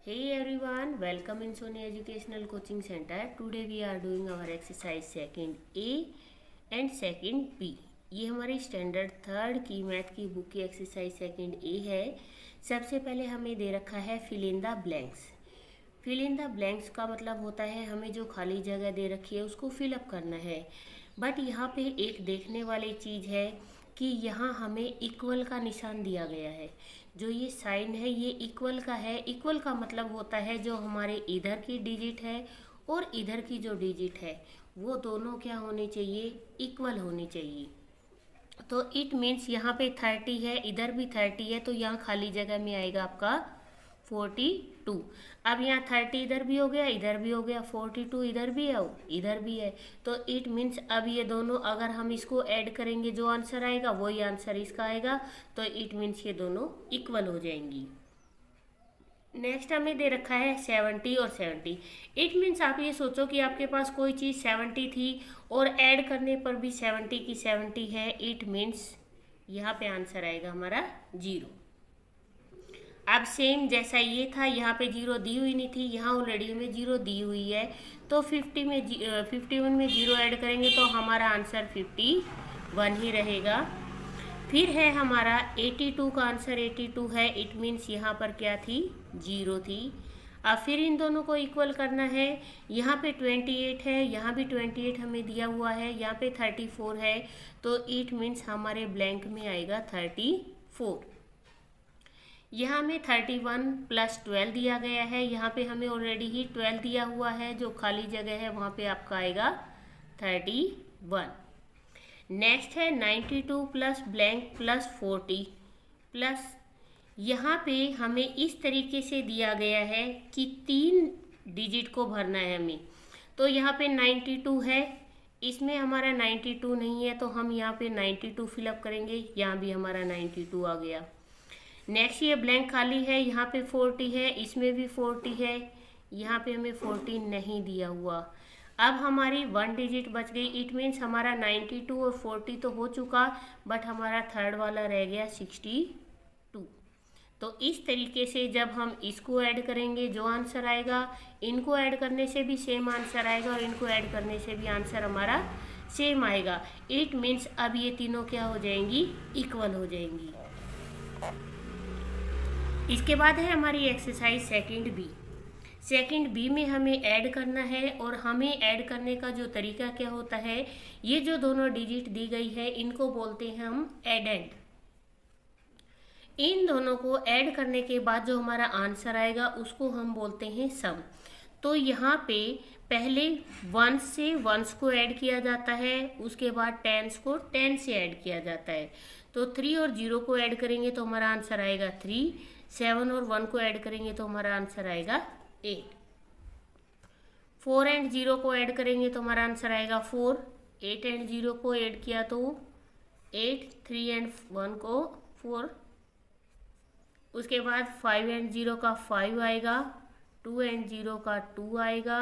Hey everyone, welcome in Sony Educational Coaching Center. Today we are doing our exercise second A and second B. ये हमारी standard third की math की book की exercise second A है। सबसे पहले हमें दे रखा है fill in the blanks. Fill in the blanks का मतलब होता है हमें जो खाली जगह दे रखी है उसको फिलअप करना है। बट यहाँ पे एक देखने वाली चीज़ है कि यहाँ हमें इक्वल का निशान दिया गया है। जो ये साइन है ये इक्वल का है। इक्वल का मतलब होता है जो हमारे इधर की डिजिट है और इधर की जो डिजिट है वो दोनों क्या होनी चाहिए, इक्वल होनी चाहिए। तो इट मीन्स यहाँ पे 30 है, इधर भी 30 है, तो यहाँ खाली जगह में आएगा आपका 42। अब यहाँ 30 इधर भी हो गया, इधर भी हो गया, 42 इधर भी है, इधर भी है। तो इट मीन्स अब ये दोनों अगर हम इसको ऐड करेंगे जो आंसर आएगा वही आंसर इसका आएगा। तो इट मीन्स ये दोनों इक्वल हो जाएंगी। नेक्स्ट हमें दे रखा है 70 और 70। इट मीन्स आप ये सोचो कि आपके पास कोई चीज़ 70 थी और ऐड करने पर भी 70 की 70 है। इट मीन्स यहाँ पे आंसर आएगा हमारा 0। अब सेम जैसा ये था, यहाँ पे 0 दी हुई नहीं थी, यहाँ ऑलरेडी हमें 0 दी हुई है। तो 51 में 0 ऐड करेंगे तो हमारा आंसर 51 ही रहेगा। फिर है हमारा 82 का आंसर 82 है। इट मीन्स यहाँ पर क्या थी, 0 थी। अब फिर इन दोनों को इक्वल करना है। यहाँ पे 28 है, यहाँ भी 28 हमें दिया हुआ है, यहाँ पे 34 है। तो इट मीन्स हमारे ब्लैंक में आएगा 34। यहाँ में 31 प्लस 12 दिया गया है, यहाँ पे हमें ऑलरेडी ही 12 दिया हुआ है। जो खाली जगह है वहाँ पे आपका आएगा 31। नेक्स्ट है 92 प्लस ब्लैंक प्लस 40 प्लस यहाँ पे हमें इस तरीके से दिया गया है कि 3 डिजिट को भरना है हमें। तो यहाँ पे 92 है, इसमें हमारा 92 नहीं है तो हम यहाँ पे 92 फिलअप करेंगे। यहाँ भी हमारा 92 आ गया। नेक्स्ट ये ब्लैंक खाली है, यहाँ पे 40 है, इसमें भी 40 है, यहाँ पे हमें 40 नहीं दिया हुआ। अब हमारी 1 डिजिट बच गई। इट मीन्स हमारा 92 और 40 तो हो चुका, बट हमारा थर्ड वाला रह गया 62। तो इस तरीके से जब हम इसको ऐड करेंगे जो आंसर आएगा, इनको ऐड करने से भी सेम आंसर आएगा और इनको ऐड करने से भी आंसर हमारा सेम आएगा। इट मीन्स अब ये तीनों क्या हो जाएंगी, इक्वल हो जाएंगी। इसके बाद है हमारी exercise second B. Second B में हमें ऐड करना है और हमें ऐड करने का जो तरीका क्या होता है, ये जो दोनों डिजिट दी गई है इनको बोलते हैं हम एडेंड। इन दोनों को ऐड करने के बाद जो हमारा आंसर आएगा उसको हम बोलते हैं सम। तो यहाँ पे पहले 1 से 1 को ऐड किया जाता है, उसके बाद 10 को 10 से ऐड किया जाता है। तो 3 और 0 को ऐड करेंगे तो हमारा आंसर आएगा 3। 7 और 1 को ऐड करेंगे तो हमारा आंसर आएगा 8। 4 एंड 0 को ऐड करेंगे तो हमारा आंसर आएगा 4। 8 एंड 0 को ऐड किया तो 8। 3 एंड 1 को 4। उसके बाद 5 एंड 0 का 5 आएगा, 2 एंड 0 का 2 आएगा,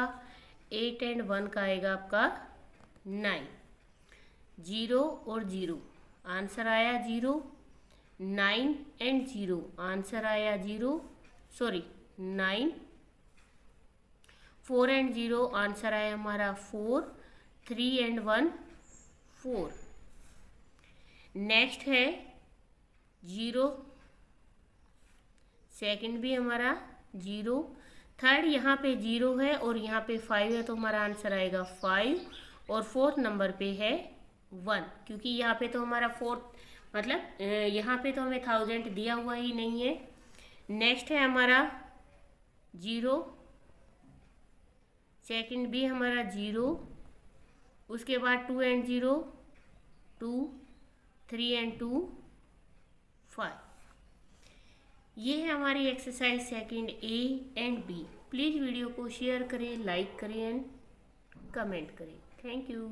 8 एंड 1 का आएगा आपका 9। 0 और 0 आंसर आया 0। 9 एंड 0 आंसर आया 0, सॉरी 9। 4 एंड 0 आंसर आया हमारा 4। 3 एंड 1 4। नेक्स्ट है 0। सेकंड भी हमारा 0। थर्ड यहाँ पे 0 है और यहाँ पे 5 है तो हमारा आंसर आएगा 5। और फोर्थ नंबर पे है 1, क्योंकि यहाँ पे तो हमारा फोर्थ मतलब यहाँ पे तो हमें 1000 दिया हुआ ही नहीं है। नेक्स्ट है हमारा 0। सेकंड भी हमारा 0। उसके बाद 2 एंड 0 2। 3 एंड 2 5। ये है हमारी exercise second A and B. Please video को शेयर करें, लाइक करें एंड कमेंट करें। Thank you.